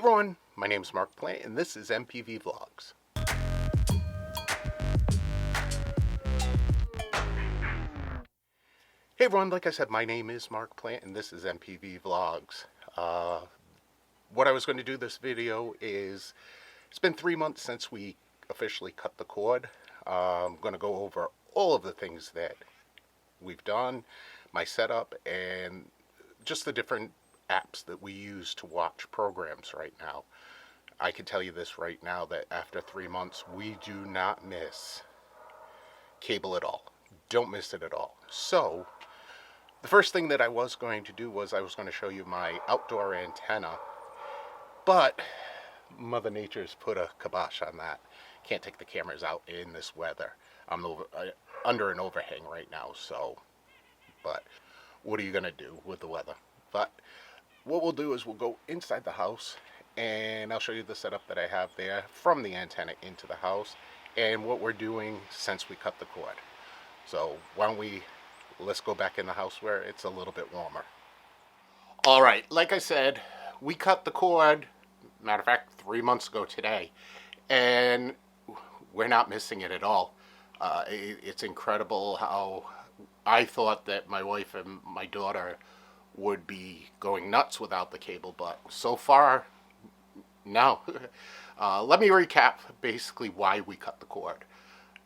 everyone, my name is Mark Plant and this is MPV Vlogs. Hey everyone, like I said, my name is Mark Plant and this is MPV Vlogs. What I was going to do this video is, it's been 3 months since we officially cut the cord. I'm going to go over all of the things that we've done, my setup, and just the different apps that we use to watch programs right now. I can tell you this right now, that after 3 months, we do not miss cable at all. Don't miss it at all. So, the first thing that I was going to do was I was going to show you my outdoor antenna, but Mother Nature's put a kibosh on that. Can't take the cameras out in this weather. I'm under an overhang right now, so, but what are you going to do with the weather? But what we'll do is we'll go inside the house and I'll show you the setup that I have there from the antenna into the house and what we're doing since we cut the cord. So why don't let's go back in the house where it's a little bit warmer. Alright, like I said, we cut the cord, matter of fact, 3 months ago today, and we're not missing it at all. It's incredible how I thought that my wife and my daughter would be going nuts without the cable, but so far, no. Let me recap basically why we cut the cord.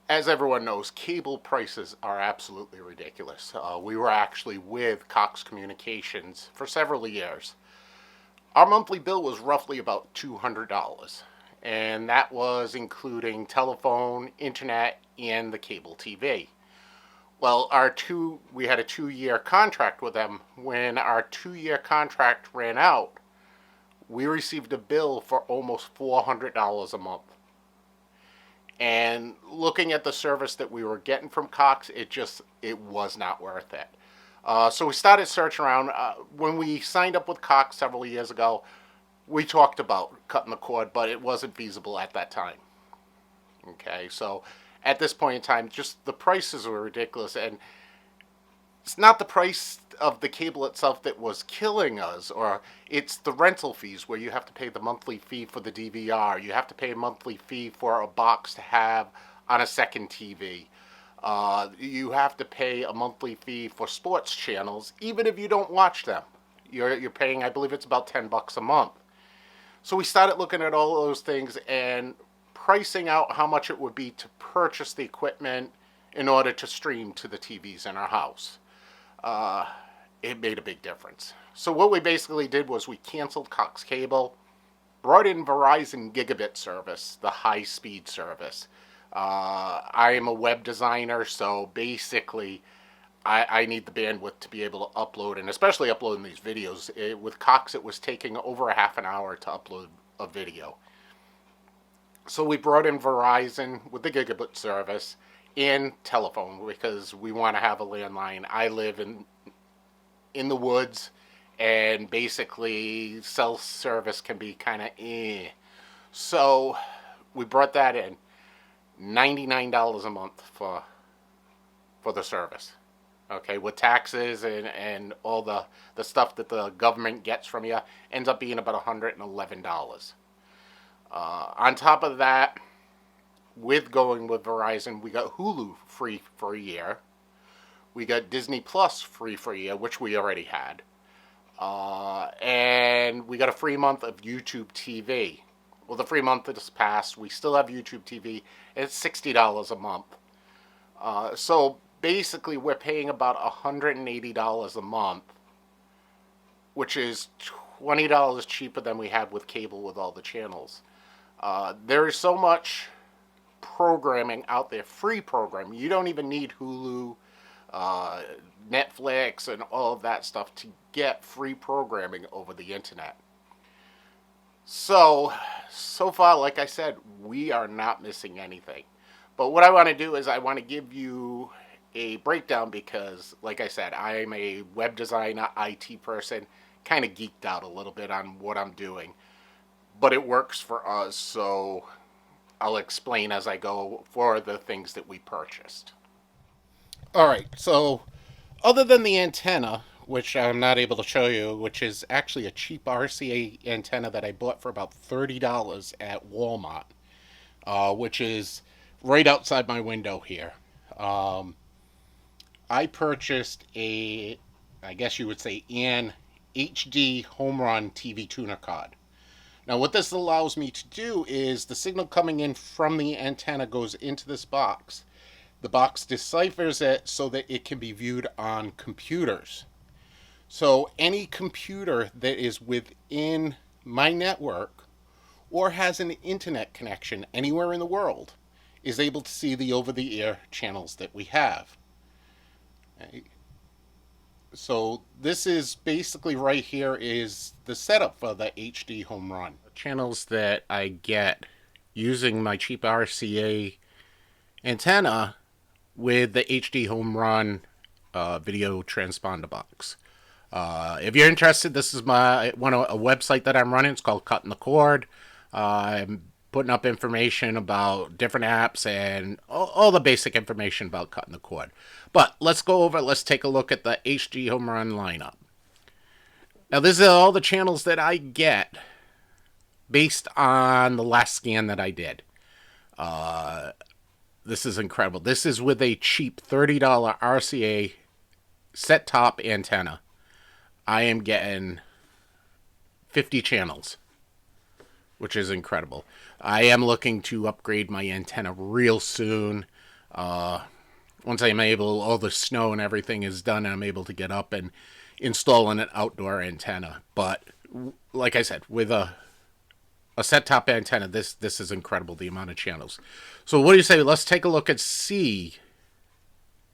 As everyone knows, cable prices are absolutely ridiculous. We were actually with Cox Communications for several years. Our monthly bill was roughly about $200, and that was including telephone, internet, and the cable TV. Well, we had a 2-year contract with them. When our 2-year contract ran out, we received a bill for almost $400 a month. And looking at the service that we were getting from Cox, it was not worth it. So we started searching around. When we signed up with Cox several years ago, we talked about cutting the cord, but it wasn't feasible at that time. Okay, so at this point in time, just the prices were ridiculous, and it's not the price of the cable itself that was killing us, or it's the rental fees where you have to pay the monthly fee for the DVR, you have to pay a monthly fee for a box to have on a second TV. You have to pay a monthly fee for sports channels, even if you don't watch them. You're paying, I believe it's about $10 a month. So we started looking at all those things and pricing out how much it would be to purchase the equipment in order to stream to the TVs in our house. It made a big difference. So what we basically did was we canceled Cox Cable, brought in Verizon Gigabit service, the high-speed service. I am a web designer, so basically I need the bandwidth to be able to upload, and especially uploading these videos. With Cox, it was taking over a half an hour to upload a video. So we brought in Verizon with the Gigabit service and telephone because we want to have a landline. I live in the woods, and basically cell service can be kind of So we brought that in. $99 a month for the service. Okay, with taxes and all the stuff that the government gets from you, ends up being about $111. On top of that, with going with Verizon, we got Hulu free for a year. We got Disney Plus free for a year, which we already had. And we got a free month of YouTube TV. Well, the free month that has passed, we still have YouTube TV. It's $60 a month. So basically, we're paying about $180 a month, which is $20 cheaper than we had with cable with all the channels. There is so much programming out there, free programming. You don't even need Hulu, Netflix, and all of that stuff to get free programming over the internet. So far, like I said, we are not missing anything. But what I want to do is I want to give you a breakdown because, like I said, I am a web designer, IT person, kind of geeked out a little bit on what I'm doing. But it works for us, so I'll explain as I go for the things that we purchased. Alright, so other than the antenna, which I'm not able to show you, which is actually a cheap RCA antenna that I bought for about $30 at Walmart, which is right outside my window here. Um, I purchased I guess you would say, an HD home run TV tuner card. Now, what this allows me to do is the signal coming in from the antenna goes into this box. The box deciphers it so that it can be viewed on computers. So any computer that is within my network or has an internet connection anywhere in the world is able to see the over-the-air channels that we have. Okay. So this is basically right here is the setup for the HD home run. Channels that I get using my cheap RCA antenna with the HD home run video transponder box. If you're interested, this is a website that I'm running. It's called Cutting the Cord. I'm putting up information about different apps and all the basic information about cutting the cord. But let's take a look at the HD home run lineup. Now, these are all the channels that I get based on the last scan that I did. This is incredible. This is with a cheap $30 RCA set-top antenna. I am getting 50 channels, which is incredible. I am looking to upgrade my antenna real soon. Once I'm able, all the snow and everything is done, and I'm able to get up and install an outdoor antenna. But like I said, with a set-top antenna, this is incredible, the amount of channels. So what do you say? Let's take a look and see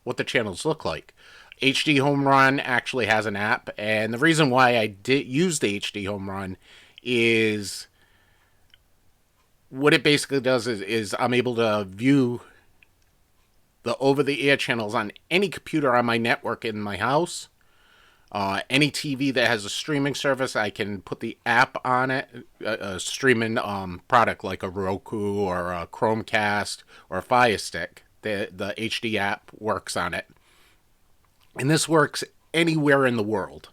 what the channels look like. HD Home Run actually has an app, and the reason why I did use the HD Home Run is what it basically does is I'm able to view the over-the-air channels on any computer on my network in my house. Any TV that has a streaming service, I can put the app on it, a streaming product like a Roku or a Chromecast or a Fire Stick. The HD app works on it. And this works anywhere in the world.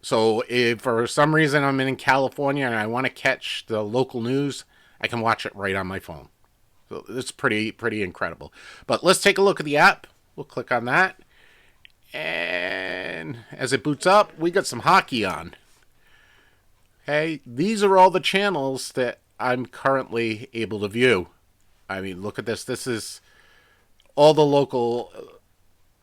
So if for some reason I'm in California and I want to catch the local news, I can watch it right on my phone. So it's pretty incredible. But let's take a look at the app. We'll click on that. And as it boots up, we got some hockey on. Okay, these are all the channels that I'm currently able to view. I mean, look at this. This is all the local.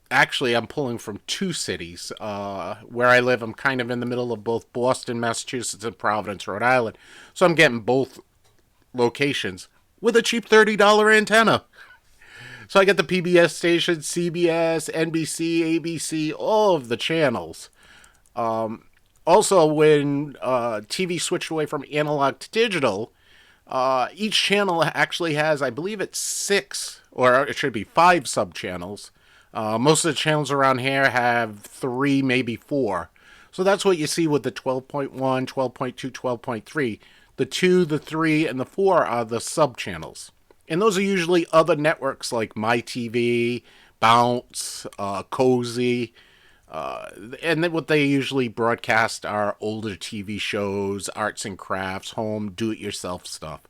Actually, I'm pulling from two cities. Where I live, I'm kind of in the middle of both Boston, Massachusetts, and Providence, Rhode Island. So I'm getting both locations with a cheap $30 antenna. So I get the PBS station, CBS, NBC, ABC, all of the channels. Also, when TV switched away from analog to digital, each channel actually has, I believe it's 6, or it should be 5 sub-channels. Most of the channels around here have 3, maybe 4. So that's what you see with the 12.1, 12.2, 12.3. The 2, the 3, and the 4 are the sub-channels. And those are usually other networks like MyTV, Bounce, Cozy. And then what they usually broadcast are older TV shows, arts and crafts, home, do-it-yourself stuff.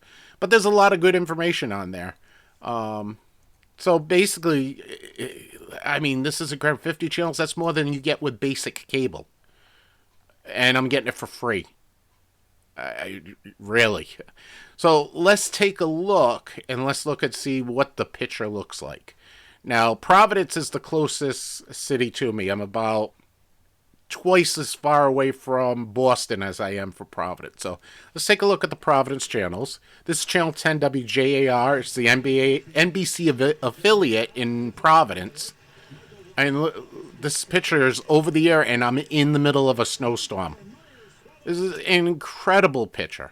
But there's a lot of good information on there. So basically, I mean, this is incredible. 50 channels, that's more than you get with basic cable. And I'm getting it for free. Really. So let's take a look, and let's look and see what the picture looks like. Now, Providence is the closest city to me. I'm about twice as far away from Boston as I am from Providence. So let's take a look at the Providence channels. This is channel 10 WJAR. It's the NBC affiliate in Providence. And this picture is over the air, and I'm in the middle of a snowstorm. This is an incredible picture.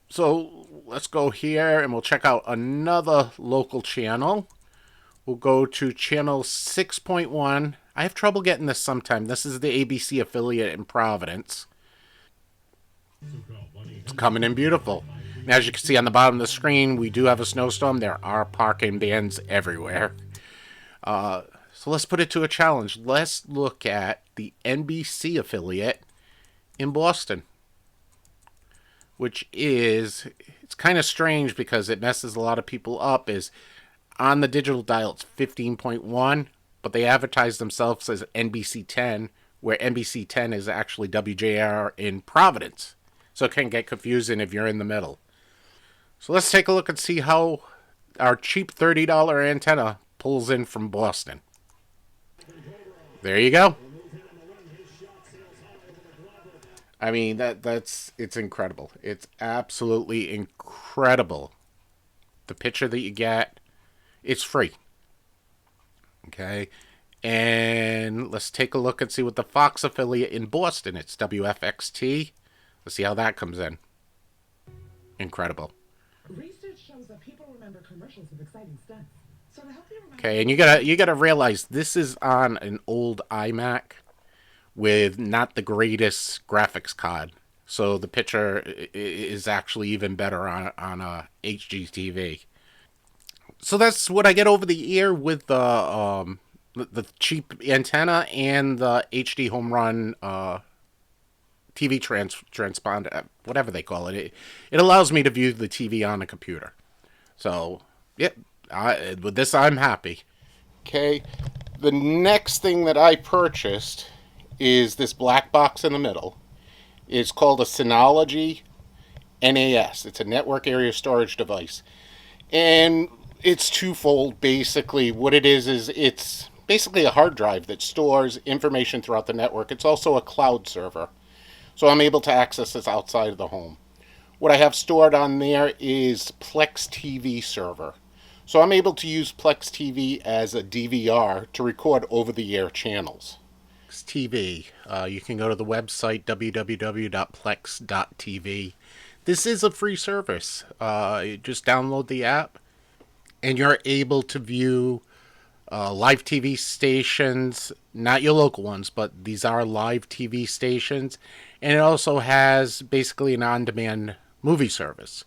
So let's go here and we'll check out another local channel. We'll go to channel 6.1. I have trouble getting this sometimes. This is the ABC affiliate in Providence. It's coming in beautiful. And as you can see on the bottom of the screen, we do have a snowstorm. There are parking bans everywhere. So let's put it to a challenge. Let's look at the NBC affiliate in Boston, which is, it's kind of strange because it messes a lot of people up, is on the digital dial it's 15.1, but they advertise themselves as NBC 10, where NBC 10 is actually WJR in Providence. So it can get confusing if you're in the middle. So let's take a look and see how our cheap $30 antenna pulls in from Boston. There you go. I mean, it's incredible. It's absolutely incredible. The picture that you get, it's free. Okay. And let's take a look and see what the Fox affiliate in Boston, it's WFXT. Let's see how that comes in. Incredible. Research shows that people remember commercials with exciting stunts. So to help you remember. Okay, and you gotta realize this is on an old iMac with not the greatest graphics card. So the picture is actually even better on a HGTV. So that's what I get over the ear with the cheap antenna and the HD home run TV transponder, whatever they call it. It allows me to view the TV on a computer. So, yep, with this I'm happy. Okay, the next thing that I purchased is this black box in the middle. It's called a Synology NAS. It's a network area storage device. And it's twofold, basically. What it is it's basically a hard drive that stores information throughout the network. It's also a cloud server. So I'm able to access this outside of the home. What I have stored on there is Plex TV server. So I'm able to use Plex TV as a DVR to record over-the-air channels. TV. You can go to the website www.plex.tv. This is a free service. You just download the app and you're able to view live TV stations, not your local ones, but these are live TV stations. And it also has basically an on-demand movie service.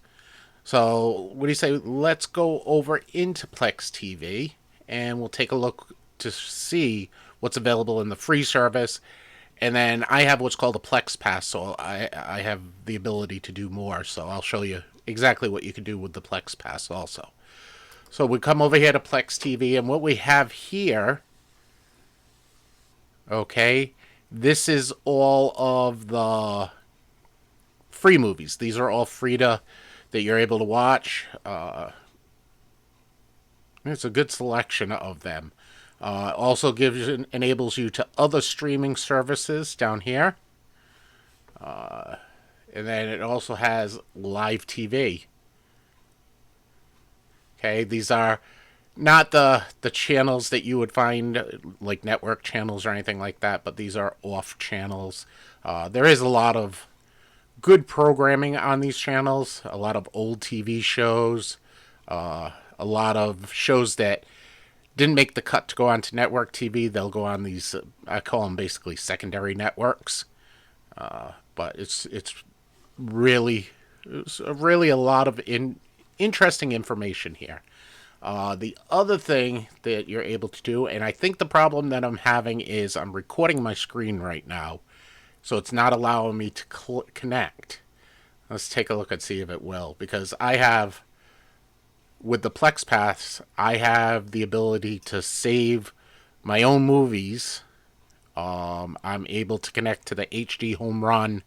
So what do you say? Let's go over into Plex TV and we'll take a look to see what's available in the free service. And then I have what's called a Plex Pass, so I have the ability to do more. So I'll show you exactly what you can do with the Plex Pass also. So we come over here to Plex TV, and what we have here, okay, this is all of the free movies. These are all free that you're able to watch. It's a good selection of them. Also enables you to other streaming services down here. And then it also has live TV. Okay, these are not the channels that you would find like network channels or anything like that, but these are off channels. There is a lot of good programming on these channels, a lot of old TV shows, a lot of shows that didn't make the cut to go on to network TV. They'll go on these, I call them basically secondary networks. But it's really a lot of interesting information here. The other thing that you're able to do, and I think the problem that I'm having is I'm recording my screen right now, so it's not allowing me to connect. Let's take a look and see if it will, because I have, with the Plex Pass, I have the ability to save my own movies. I'm able to connect to the HD Home Run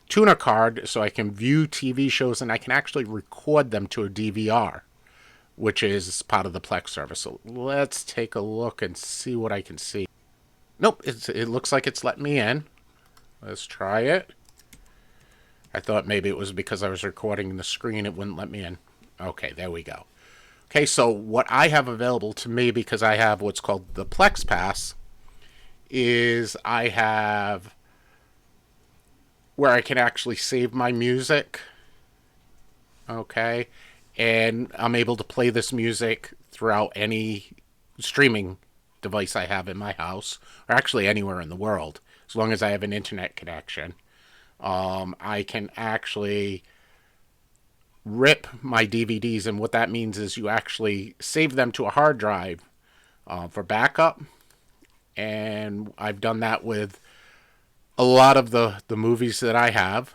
tuner card so I can view TV shows and I can actually record them to a DVR, which is part of the Plex service. So let's take a look and see what I can see. Nope, it looks like it's letting me in. Let's try it. I thought maybe it was because I was recording the screen, it wouldn't let me in. Okay, there we go. Okay, so what I have available to me, because I have what's called the Plex Pass, is I have where I can actually save my music. Okay, and I'm able to play this music throughout any streaming device I have in my house, or actually anywhere in the world, as long as I have an internet connection. I can actually rip my DVDs, and what that means is you actually save them to a hard drive for backup, and I've done that with a lot of the movies that I have.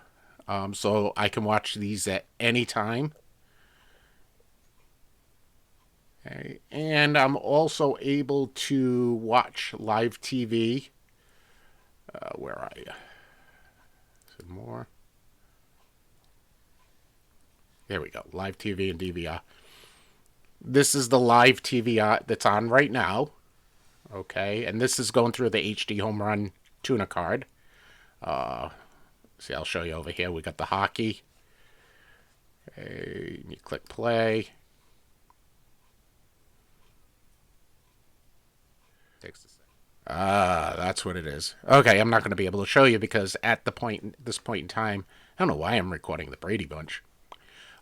So I can watch these at any time. Okay. And I'm also able to watch live TV. Where are you? Some more. There we go. Live TV and DVR. This is the live TV that's on right now. Okay. And this is going through the HD Home Run Tuna card. See, I'll show you over here. We got the hockey. Okay. You click play. Takes a second. That's what it is. Okay, I'm not going to be able to show you because at this point in time, I don't know why I'm recording the Brady Bunch.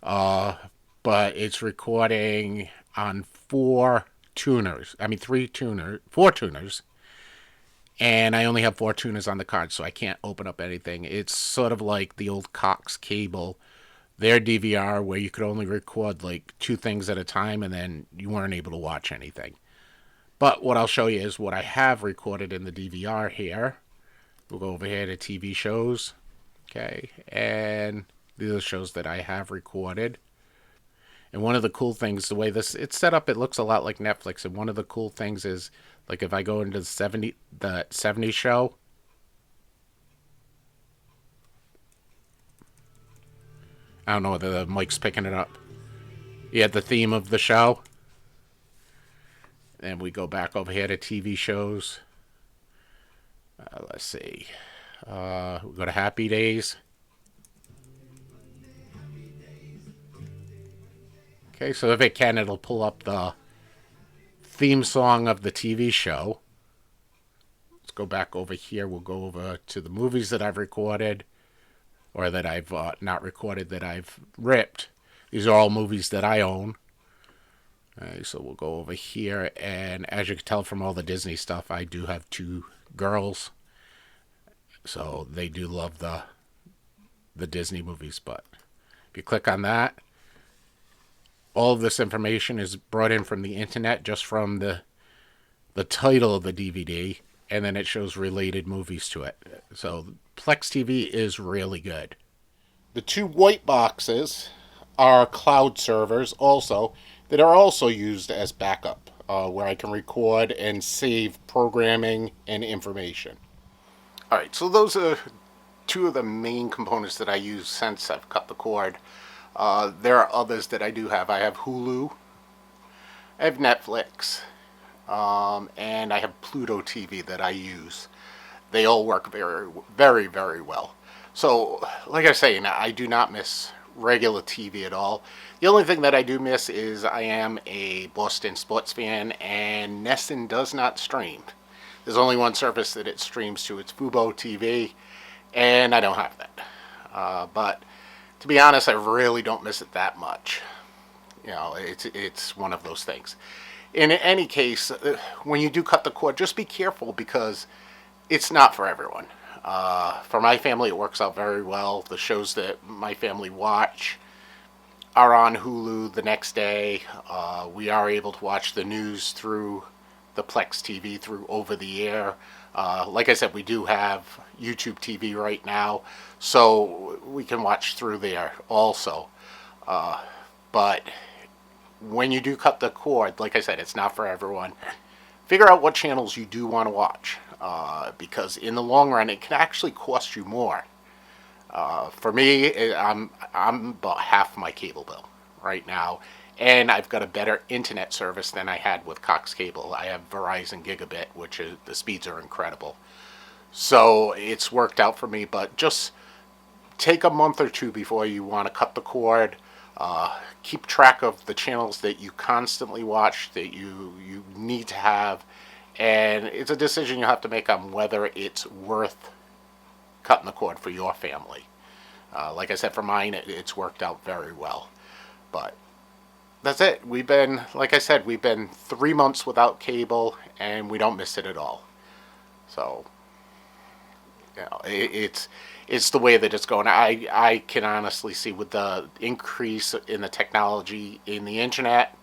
But it's recording on four tuners. I mean, four tuners. And I only have four tuners on the card, so I can't open up anything. It's sort of like the old Cox cable, their DVR, where you could only record like two things at a time and then you weren't able to watch anything. But what I'll show you is what I have recorded in the DVR here. We'll go over here to TV shows. Okay, and these are the shows that I have recorded. And one of the cool things, the way it's set up, it looks a lot like Netflix. And one of the cool things is, like if I go into the 70s show, I don't know whether the mic's picking it up. You had the theme of the show. And we go back over here to TV shows. Let's see. We go to Happy Days. Okay, so if it can, it'll pull up the theme song of the TV show. Let's go back over here. We'll go over to the movies that I've recorded, or that I've not recorded, that I've ripped. These are all movies that I own. Okay, so we'll go over here, and as you can tell from all the Disney stuff, I do have two girls, so they do love the Disney movies. But if you click on that, all of this information is brought in from the internet, just from the title of the DVD, and then it shows related movies to it. So Plex TV is really good. The two white boxes are cloud servers also that are also used as backup, where I can record and save programming and information. All right, so those are two of the main components that I use since I've cut the cord. There are others that I do have. I have Hulu, I have Netflix, and I have Pluto TV that I use. They all work very, very, very well. So, like I say, I do not miss regular TV at all. The only thing that I do miss is I am a Boston sports fan, and Nesson does not stream. There's only one service that it streams to. It's Fubo TV, and I don't have that. But to be honest, I really don't miss it that much. You know, it's one of those things. In any case, when you do cut the cord, just be careful because it's not for everyone. For my family, it works out very well. The shows that my family watch are on Hulu the next day. We are able to watch the news through the Plex TV, through over the air. Like I said, we do have YouTube TV right now, so we can watch through there also. But when you do cut the cord, like I said, it's not for everyone. Figure out what channels you do want to watch, because in the long run, it can actually cost you more. For me, I'm about half my cable bill right now, and I've got a better internet service than I had with Cox Cable. I have Verizon Gigabit, which is, the speeds are incredible. So it's worked out for me, but just take a month or two before you want to cut the cord. Keep track of the channels that you constantly watch, that you need to have, and it's a decision you have to make on whether it's worth cutting the cord for your family. Like I said, for mine, it's worked out very well. But that's it. Like I said, we've been 3 months without cable, and we don't miss it at all. So, you know, it's the way that it's going. I can honestly see with the increase in the technology in the internet,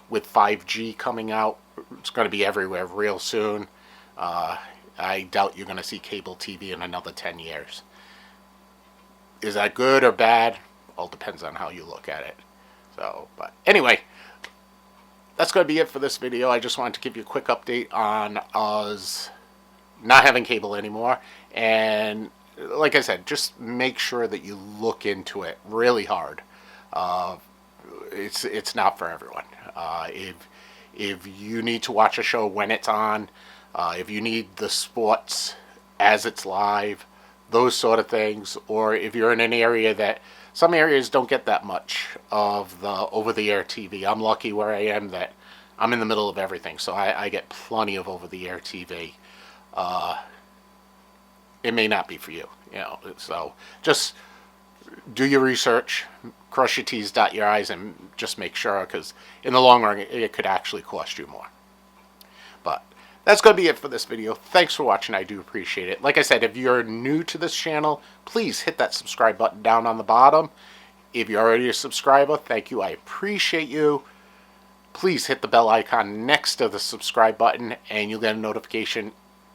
with 5G coming out, it's going to be everywhere real soon. I doubt you're going to see cable TV in another 10 years. Is that good or bad? All depends on how you look at it. So, but anyway, that's going to be it for this video. I just wanted to give you a quick update on us not having cable anymore. And like I said, just make sure that you look into it really hard. It's not for everyone. If you need to watch a show when it's on, if you need the sports as it's live, those sort of things, or if you're in an area that some areas don't get that much of the over-the-air TV. I'm lucky where I am that I'm in the middle of everything, so I get plenty of over-the-air TV. It may not be for you, so just do your research, cross your T's, dot your I's, and just make sure, because in the long run, it could actually cost you more. But that's going to be it for this video. Thanks for watching. I do appreciate it. Like I said, if you're new to this channel, please hit that subscribe button down on the bottom. If you're already a subscriber, thank you. I appreciate you. Please hit the bell icon next to the subscribe button, and you'll get a notification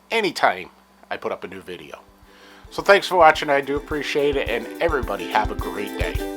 anytime I put up a new video. So thanks for watching. I do appreciate it, and everybody have a great day.